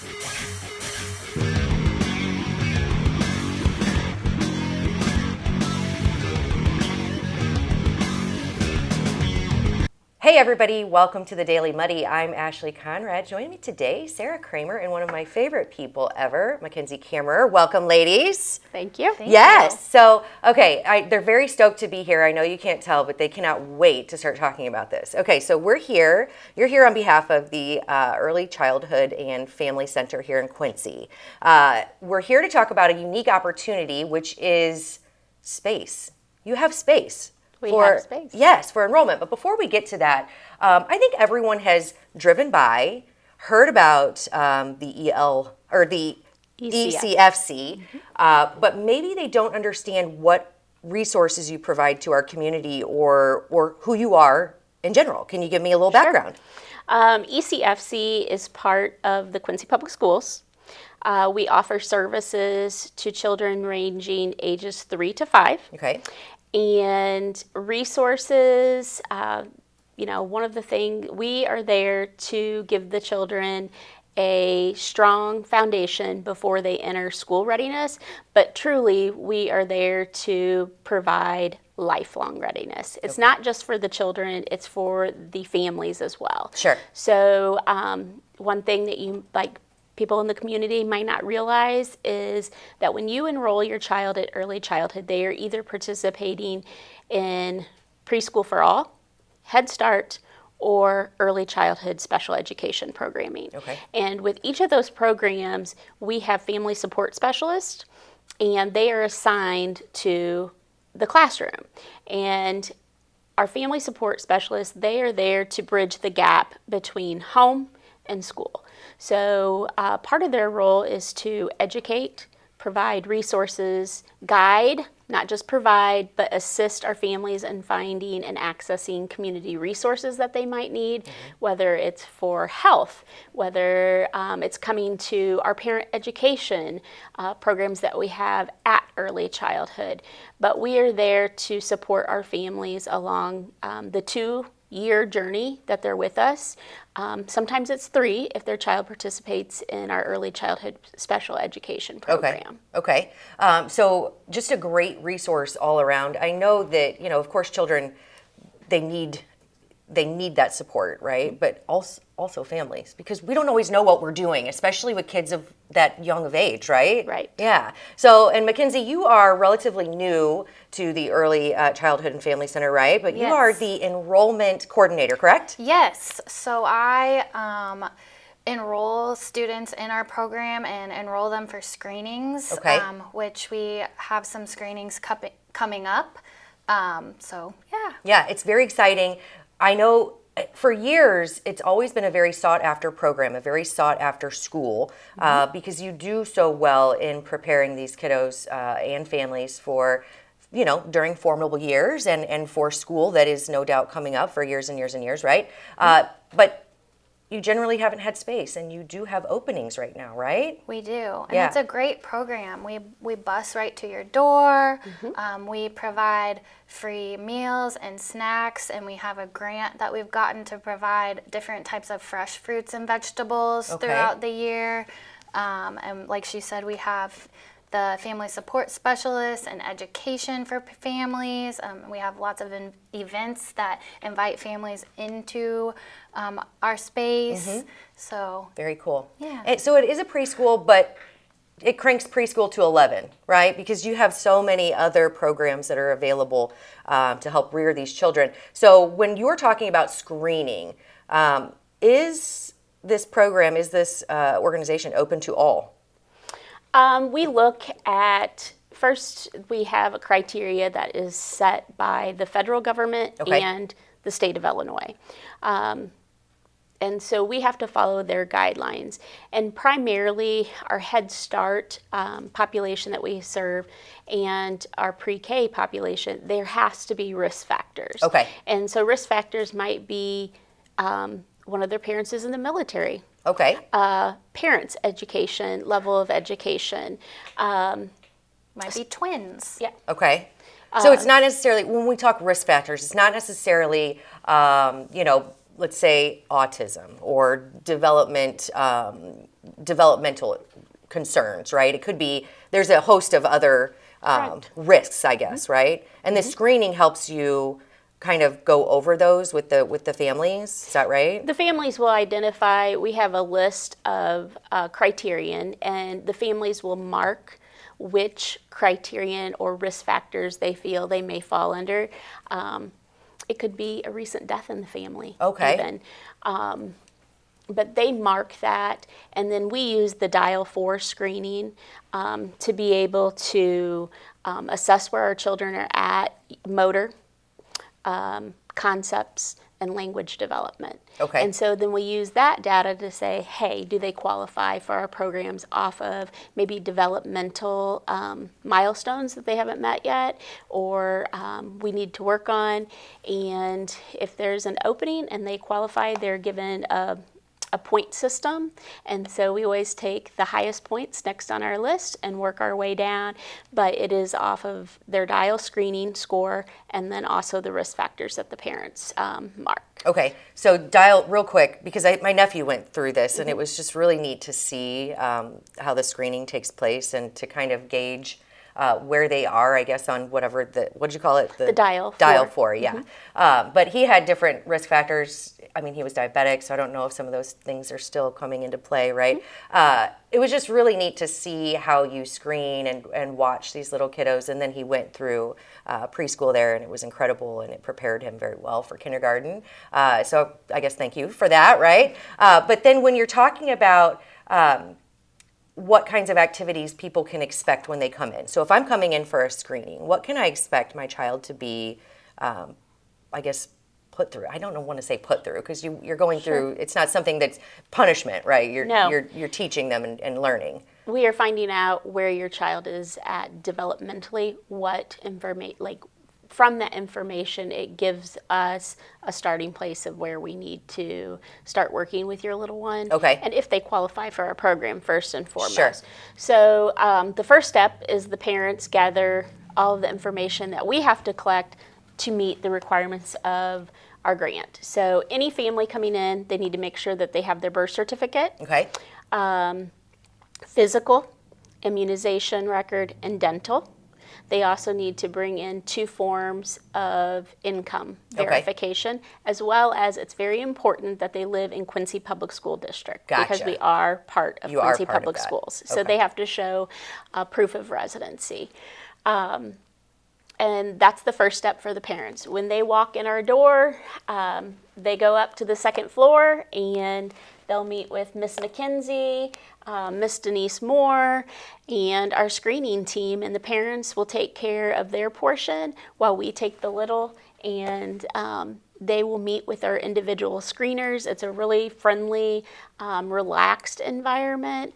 Hey everybody, welcome to the Daily Muddy. I'm Ashley Conrad. Joining me today, Sarah Kramer, and one of my favorite people ever, Mackenzie Kammerer. Welcome, ladies. Thank you. Yes. So, okay, they're very stoked to be here. I know you can't tell, but they cannot wait to start talking about this. Okay, so we're here. You're here on behalf of the Early Childhood and Family Center here in Quincy. We're here to talk about a unique opportunity, which is space. You have space. We have space. Yes, for enrollment. But before we get to that, I think everyone has driven by, heard about the EL or the ECFC, but maybe they don't understand what resources you provide to our community or who you are in general. Can you give me a little background? ECFC is part of the Quincy Public Schools. We offer services to children ranging ages 3 to 5. Okay. And resources, one of the things, we are there to give the children a strong foundation before they enter school readiness, but truly we are there to provide lifelong readiness. It's not just for the children, it's for the families as well. Sure. So one thing that people in the community might not realize is that when you enroll your child at early childhood, they are either participating in Preschool for All, Head Start, or early childhood special education programming. Okay. And with each of those programs, we have family support specialists, and they are assigned to the classroom. And our family support specialists, they are there to bridge the gap between home and school. So part of their role is to educate, provide resources, guide, not just provide, but assist our families in finding and accessing community resources that they might need, whether it's for health, whether it's coming to our parent education programs that we have at early childhood. But we are there to support our families along the 2-year journey that they're with us. Sometimes it's 3 if their child participates in our early childhood special education program. Okay. So just a great resource all around. I know that, of course, children, they need that support, right? But also families, because we don't always know what we're doing, especially with kids of that young of age, right? Right. Yeah. So, and Mackenzie, you are relatively new to the Early Childhood and Family Center, right? But you are the enrollment coordinator, correct? Yes. So I enroll students in our program and enroll them for screenings, which we have some screenings coming up. Yeah, it's very exciting. I know for years, it's always been a very sought-after program, a very sought-after school, because you do so well in preparing these kiddos and families for, during formidable years and for school that is no doubt coming up for years and years and years, right? But you generally haven't had space, and you do have openings right now, right? We do, and it's a great program. We bus right to your door. We provide free meals and snacks, and we have a grant that we've gotten to provide different types of fresh fruits and vegetables throughout the year. And like she said, we have the family support specialists and education for families. We have lots of events that invite families into our space. So very cool. Yeah. And so it is a preschool, but it cranks preschool to 11, right? Because you have so many other programs that are available to help rear these children. So when you're talking about screening, is this organization open to all? We look at, first we have a criteria that is set by the federal government and the state of Illinois. And so we have to follow their guidelines. And primarily our Head Start population that we serve and our pre-K population, there has to be risk factors. Okay. And so risk factors might be one of their parents is in the military. Okay. Parents' education, level of education. Might be twins. Yeah. Okay. So it's not necessarily, when we talk risk factors, it's not necessarily, let's say, autism or developmental concerns, right? It could be, there's a host of other risks, I guess, right? And the screening helps you kind of go over those with the families. Is that right? The families will identify, we have a list of criterion, and the families will mark which criterion or risk factors they feel they may fall under. It could be a recent death in the family, Okay. even. But they mark that, and then we use the Dial-4 screening to be able to assess where our children are at, motor, concepts, and language development. Okay. And so then we use that data to say, hey, do they qualify for our programs off of maybe developmental milestones that they haven't met yet, or we need to work on. And if there's an opening and they qualify, they're given a point system, and so we always take the highest points next on our list and work our way down, but it is off of their dial screening score and then also the risk factors that the parents mark. Okay, so dial real quick, because my nephew went through this, and it was just really neat to see how the screening takes place and to kind of gauge where they are, I guess, on whatever what'd you call it? The Dial-4. Dial-4, yeah. But he had different risk factors. I mean, he was diabetic, so I don't know if some of those things are still coming into play, right? It was just really neat to see how you screen and watch these little kiddos, and then he went through preschool there, and it was incredible, and it prepared him very well for kindergarten. So I guess thank you for that, right? But then when you're talking about what kinds of activities people can expect when they come in. So if I'm coming in for a screening, what can I expect my child to be, I guess, put through? I don't want to say put through, because you're going through, it's not something that's punishment, right? You're teaching them and learning. We are finding out where your child is at developmentally, what information, like from that information, it gives us a starting place of where we need to start working with your little one. Okay. And if they qualify for our program, first and foremost. Sure. So the first step is the parents gather all of the information that we have to collect to meet the requirements of our grant. So any family coming in, they need to make sure that they have their birth certificate, Okay. physical, immunization record, and dental. They also need to bring in 2 forms of income verification, as well as it's very important that they live in Quincy Public School District. Gotcha. Because we are part of You are Quincy part of Public that. Schools. So Okay. they have to show proof of residency. And that's the first step for the parents. When they walk in our door, they go up to the second floor and they'll meet with Miss McKenzie, Miss Denise Moore, and our screening team, and the parents will take care of their portion while we take the little, and they will meet with our individual screeners. It's a really friendly, relaxed environment.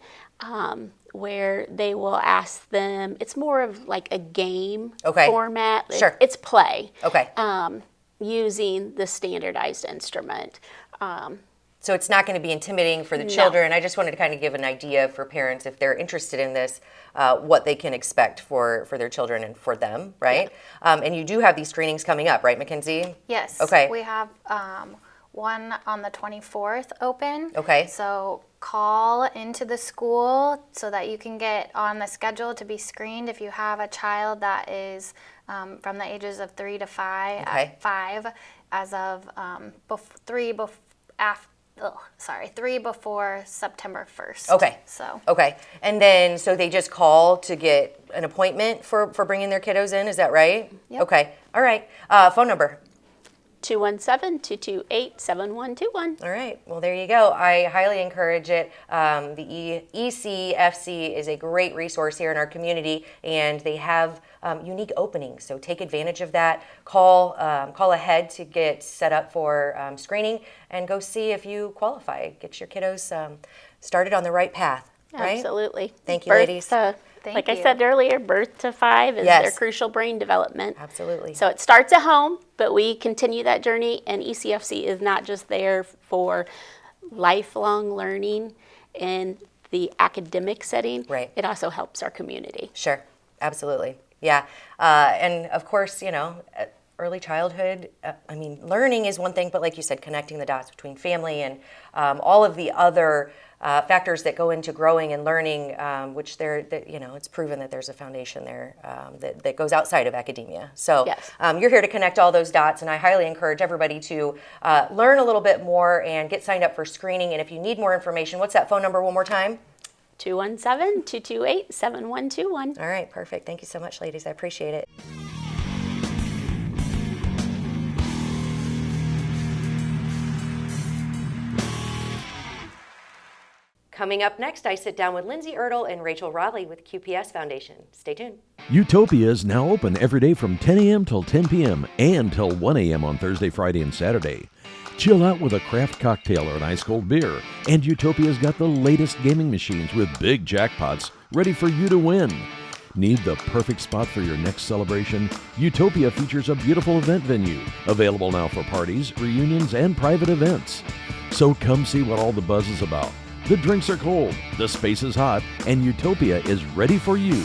Where they will ask them, it's more of like a game Okay. format. Sure. It's play. Okay. Using the standardized instrument. So it's not going to be intimidating for the children. I just wanted to kind of give an idea for parents, if they're interested in this, what they can expect for their children and for them, right? And you do have these screenings coming up, right, Mackenzie? Yes. Okay. We have one on the 24th open. Okay. So call into the school so that you can get on the schedule to be screened if you have a child that is from the ages of 3 to 5. Okay. At 5, as of 3 before September 1st. Okay. So. Okay. And then, so they just call to get an appointment for bringing their kiddos in, is that right? Yep. Okay. All right. Phone number. 217-228-7121. All right. Well, there you go. I highly encourage it. The ECFC is a great resource here in our community, and they have unique openings. So take advantage of that. Call ahead to get set up for screening, and go see if you qualify. Get your kiddos started on the right path. Right? Absolutely. Thank you, ladies. Like I you. said earlier, birth to 5 is Yes. their crucial brain development. Absolutely. So it starts at home, but we continue that journey, and ECFC is not just there for lifelong learning in the academic setting. Right. It also helps our community. Sure, absolutely. Yeah. And of course, early childhood, learning is one thing, but like you said, connecting the dots between family and all of the other factors that go into growing and learning, which it's proven that there's a foundation there that goes outside of academia. So Yes. You're here to connect all those dots, and I highly encourage everybody to learn a little bit more and get signed up for screening. And if you need more information, what's that phone number one more time? 217-228-7121. All right, perfect. Thank you so much, ladies. I appreciate it. Coming up next, I sit down with Lindsay Ertl and Rachel Raleigh with QPS Foundation. Stay tuned. Utopia is now open every day from 10 a.m. till 10 p.m. and till 1 a.m. on Thursday, Friday, and Saturday. Chill out with a craft cocktail or an ice cold beer. And Utopia's got the latest gaming machines with big jackpots ready for you to win. Need the perfect spot for your next celebration? Utopia features a beautiful event venue, available now for parties, reunions, and private events. So come see what all the buzz is about. The drinks are cold, the space is hot, and Utopia is ready for you.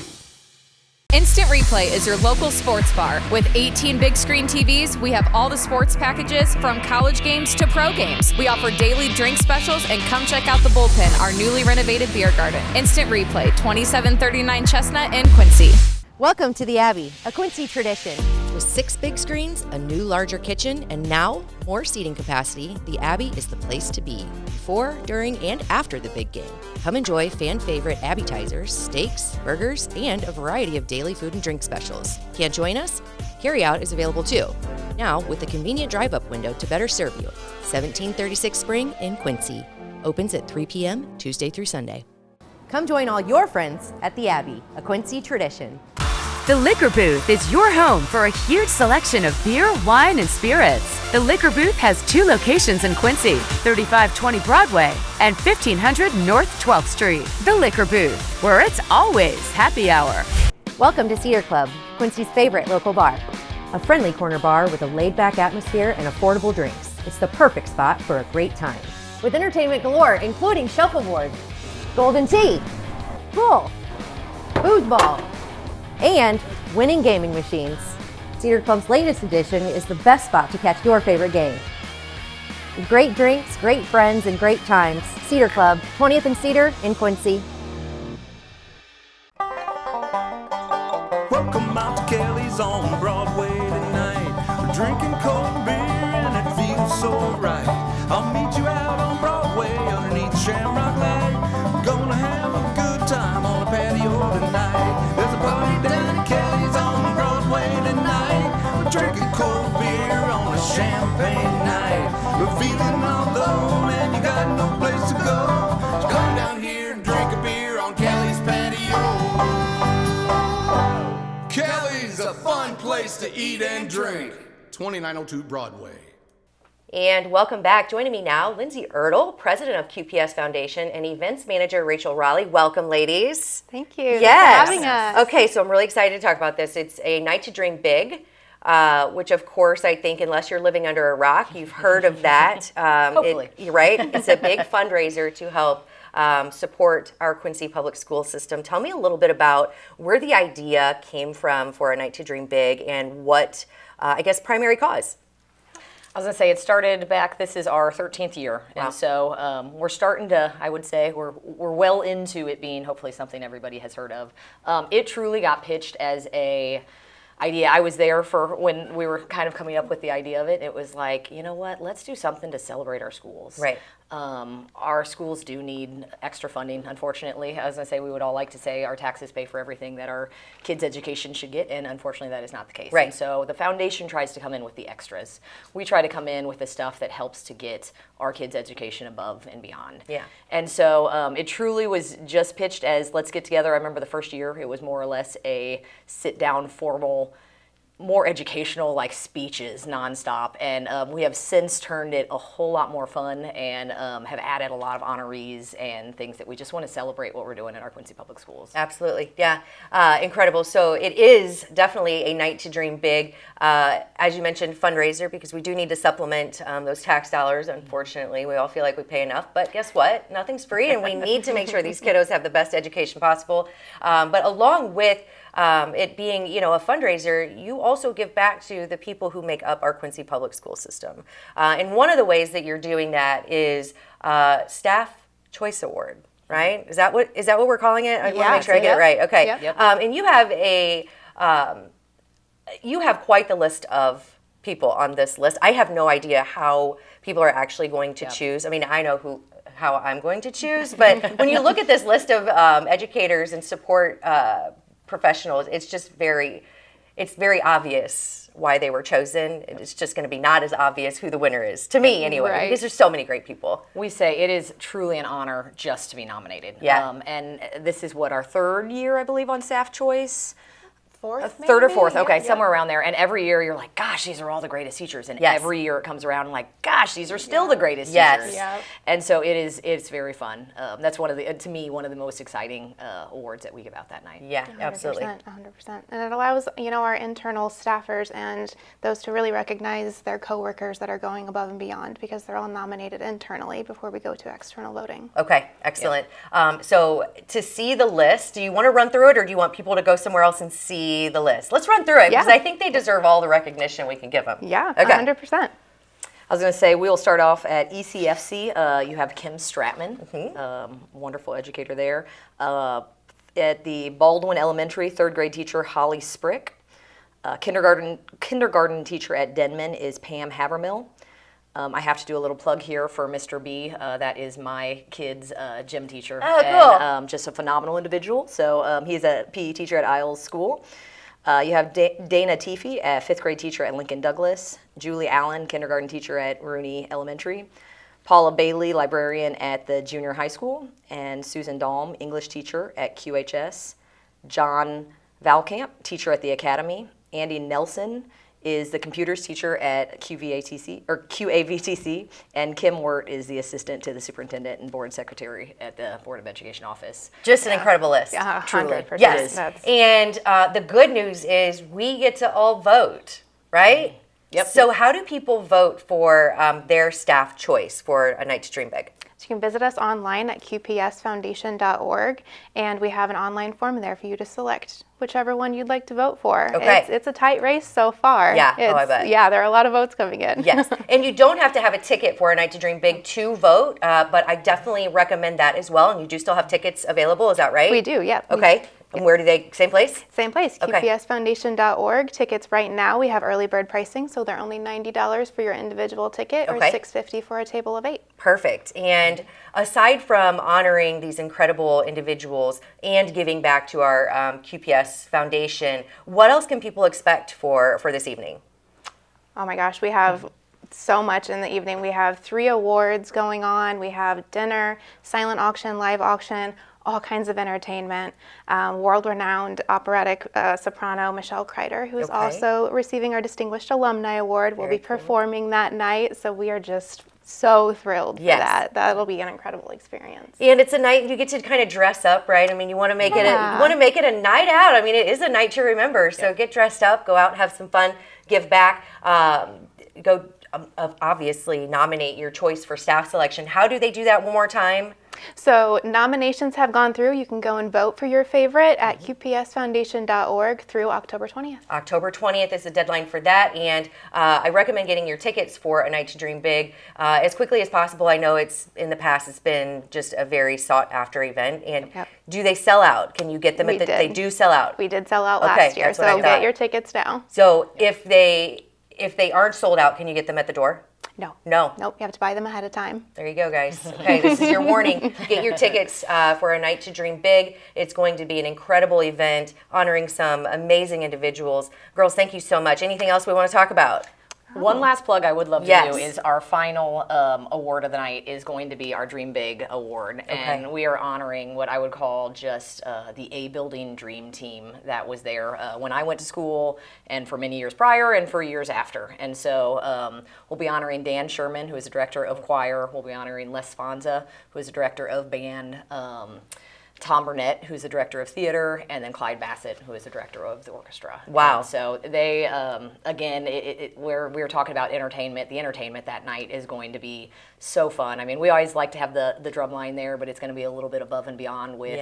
Instant Replay is your local sports bar. With 18 big screen TVs, we have all the sports packages from college games to pro games. We offer daily drink specials, and come check out the Bullpen, our newly renovated beer garden. Instant Replay, 2739 Chestnut in Quincy. Welcome to the Abbey, a Quincy tradition. With 6 big screens, a new larger kitchen, and now more seating capacity, the Abbey is the place to be before, during, and after the big game. Come enjoy fan favorite appetizers, steaks, burgers, and a variety of daily food and drink specials. Can't join us? Carryout is available too. Now with a convenient drive-up window to better serve you. 1736 Spring in Quincy. Opens at 3 p.m. Tuesday through Sunday. Come join all your friends at the Abbey, a Quincy tradition. The Liquor Booth is your home for a huge selection of beer, wine, and spirits. The Liquor Booth has 2 locations in Quincy, 3520 Broadway and 1500 North 12th Street. The Liquor Booth, where it's always happy hour. Welcome to Cedar Club, Quincy's favorite local bar. A friendly corner bar with a laid-back atmosphere and affordable drinks. It's the perfect spot for a great time. With entertainment galore, including shuffleboard, golden tee, pool, foosball, and winning gaming machines. Cedar Club's latest edition is the best spot to catch your favorite game. Great drinks, great friends, and great times. Cedar Club, 20th and Cedar in Quincy. Welcome out to Kelly's on Broadway tonight. We're drinking cold beer and it feels so right. I'll meet you out on Broadway underneath Shamrock Light. We're gonna have a good time on the patio tonight. There's a party down at Kelly's on Broadway tonight. We're drinking cold beer on a champagne night. We're feeling all alone and you got no place to go. So come down here and drink a beer on Kelly's patio. Kelly's a fun place to eat and drink. 2902 Broadway. And welcome back. Joining me now, Lindsay Ertl, president of QPS Foundation, and events manager Rachel Raleigh. Welcome, ladies. Thank you. Yes. Thanks for having us. Okay, so I'm really excited to talk about this. It's a night to dream big, which of course I think unless you're living under a rock, you've heard of that. Hopefully. Right? It's a big fundraiser to help support our Quincy public school system. Tell me a little bit about where the idea came from for a night to dream big and what, I guess, primary cause. I was going to say it started back, this is our 13th year. Wow. And so we're starting to, I would say, we're well into it being hopefully something everybody has heard of. It truly got pitched as a idea. I was there for when we were kind of coming up with the idea of it. It was like, you know what, let's do something to celebrate our schools. Right. Our schools do need extra funding, unfortunately. I was going to say we would all like to say our taxes pay for everything that our kids' education should get, and unfortunately that is not the case. Right. And so the foundation tries to come in with the extras. We try to come in with the stuff that helps to get our kids' education above and beyond. Yeah. And so it truly was just pitched as let's get together. I remember the first year it was more or less a sit-down formal, more educational like speeches nonstop, and we have since turned it a whole lot more fun and have added a lot of honorees and things that we just want to celebrate what we're doing in our Quincy Public Schools. Absolutely, yeah, incredible. So it is definitely a night to dream big. As you mentioned, fundraiser, because we do need to supplement those tax dollars. Unfortunately, we all feel like we pay enough, but guess what? Nothing's free, and we need to make sure these kiddos have the best education possible. But along with it being, a fundraiser, you also give back to the people who make up our Quincy public school system. And one of the ways that you're doing that is Staff Choice Award, right? Is that what we're calling it? I want to make sure I get it right. Okay. Yep. And you have quite the list of people on this list. I have no idea how people are actually going to choose. I mean, I know how I'm going to choose, but when you look at this list of educators and support professionals, it's very obvious why they were chosen. It's just going to be not as obvious who the winner is, to me anyway, because there's so many great people. We say it is truly an honor just to be nominated. Yeah. And this is our third year, I believe, on Staff Choice. Third or fourth, maybe? okay, somewhere around there. And every year you're like, gosh, these are all the greatest teachers. And every year it comes around and like, gosh, these are still the greatest teachers. Yep. And so it's very fun. That's to me, one of the most exciting awards that we give out that night. Yeah, absolutely. 100%. And it allows, our internal staffers and those to really recognize their coworkers that are going above and beyond, because they're all nominated internally before we go to external voting. Okay, excellent. So to see the list, do you want to run through it, or do you want people to go somewhere else and see the list? Let's run through it, because I think they deserve all the recognition we can give them. Yeah, okay. 100%. I was going to say, we'll start off at ECFC. You have Kim Stratman, wonderful educator there. At the Baldwin Elementary, third grade teacher Holly Sprick. Kindergarten teacher at Denman is Pam Havermill. I have to do a little plug here for Mr. B. That is my kid's gym teacher. Oh, cool. And, just a phenomenal individual. So he's a PE teacher at Isles School. You have Dana Teefy, a fifth grade teacher at Lincoln Douglas. Julie Allen, kindergarten teacher at Rooney Elementary. Paula Bailey, librarian at the junior high school. And Susan Dahlm, English teacher at QHS. John Valkamp, teacher at the Academy. Andy Nelson is the computers teacher at QAVTC, and Kim Wirt is the assistant to the superintendent and board secretary at the Board of Education office. Just an incredible list. Yeah, Truly. 100%. Yes. And the good news is we get to all vote, right? Yep. So how do people vote for their staff choice for A Night to Dream Big? So you can visit us online at qpsfoundation.org, and we have an online form there for you to select whichever one you'd like to vote for. Okay. It's a tight race so far. Yeah, I bet. Yeah, there are a lot of votes coming in. Yes, and you don't have to have a ticket for A Night to Dream Big to vote, but I definitely recommend that as well. And you do still have tickets available, is that right? We do, yeah. Okay, and where do they, same place? Same place, Okay. qpsfoundation.org. Tickets right now, we have early bird pricing, so they're only $90 for your individual ticket, or Okay. $6.50 for a table of 8. Perfect. And aside from honoring these incredible individuals and giving back to our QPS Foundation, what else can people expect for this evening? Oh my gosh, we have so much in the evening. We have 3 awards going on. We have dinner, silent auction, live auction, all kinds of entertainment. World-renowned operatic soprano Michelle Kreider, who is also receiving our Distinguished Alumni Award, will be performing that night. So we are just so thrilled for that. That'll be an incredible experience. And it's a night you get to kind of dress up, right? I mean, you want to make it a night out. I mean, it is a night to remember. So get dressed up, go out and have some fun, give back, go obviously nominate your choice for staff selection. How do they do that one more time? So nominations have gone through. You can go and vote for your favorite at qpsfoundation.org through October 20th. October 20th is the deadline for that, and I recommend getting your tickets for A Night to Dream Big as quickly as possible. I know in the past it's been just a very sought after event, and do they sell out? Can you get them they do sell out? We did sell out last year, so get your tickets now. So if they aren't sold out, can you get them at the door? No. No. Nope, you have to buy them ahead of time. There you go, guys. Okay, this is your warning. Get your tickets for A Night to Dream Big. It's going to be an incredible event honoring some amazing individuals. Girls, thank you so much. Anything else we want to talk about? One last plug I would love to do is our final award of the night is going to be our Dream Big Award. And we are honoring what I would call just the A Building Dream Team that was there when I went to school and for many years prior and for years after. And so we'll be honoring Dan Sherman, who is the director of choir. We'll be honoring Les Sfonza, who is the director of band. Tom Burnett, who's the director of theater, and then Clyde Bassett, who is the director of the orchestra. Wow. And so they, again, where we were talking about entertainment, the entertainment that night is going to be so fun. I mean, we always like to have the drum line there, but it's going to be a little bit above and beyond with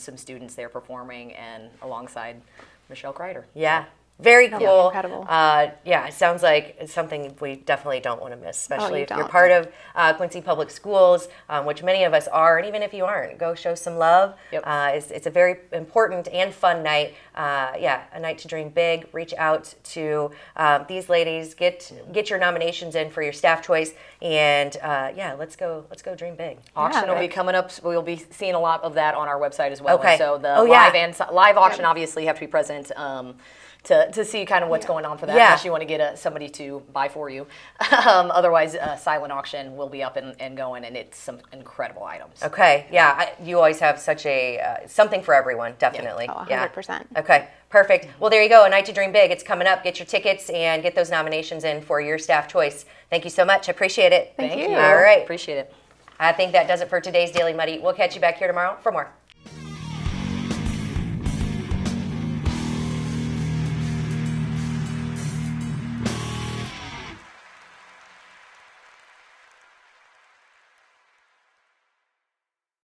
some students there performing and alongside Michelle Kreider. Yeah. Very cool. incredible. Yeah, it sounds like it's something we definitely don't want to miss, especially you if you're don't. part of Quincy Public Schools, which many of us are, and even if you aren't, go show some love. Yep. It's a very important and fun night. Yeah, a night to dream big. Reach out to these ladies. Get your nominations in for your staff choice, and yeah, let's go dream big. Auction will be coming up. We'll be seeing a lot of that on our website as well. Okay. And so the Oh, yeah. live auction obviously have to be present to see kind of what's going on for that. Yeah. Unless you want to get somebody to buy for you. Otherwise, silent auction will be up and going, and it's some incredible items. Okay, yeah, you always have such a something for everyone, definitely. Oh, Yeah. 100%. Okay, perfect. Well, there you go. A night to dream big. It's coming up. Get your tickets and get those nominations in for your staff choice. Thank you so much. I appreciate it. Thank you. All right. Appreciate it. I think that does it for today's Daily Muddy. We'll catch you back here tomorrow for more.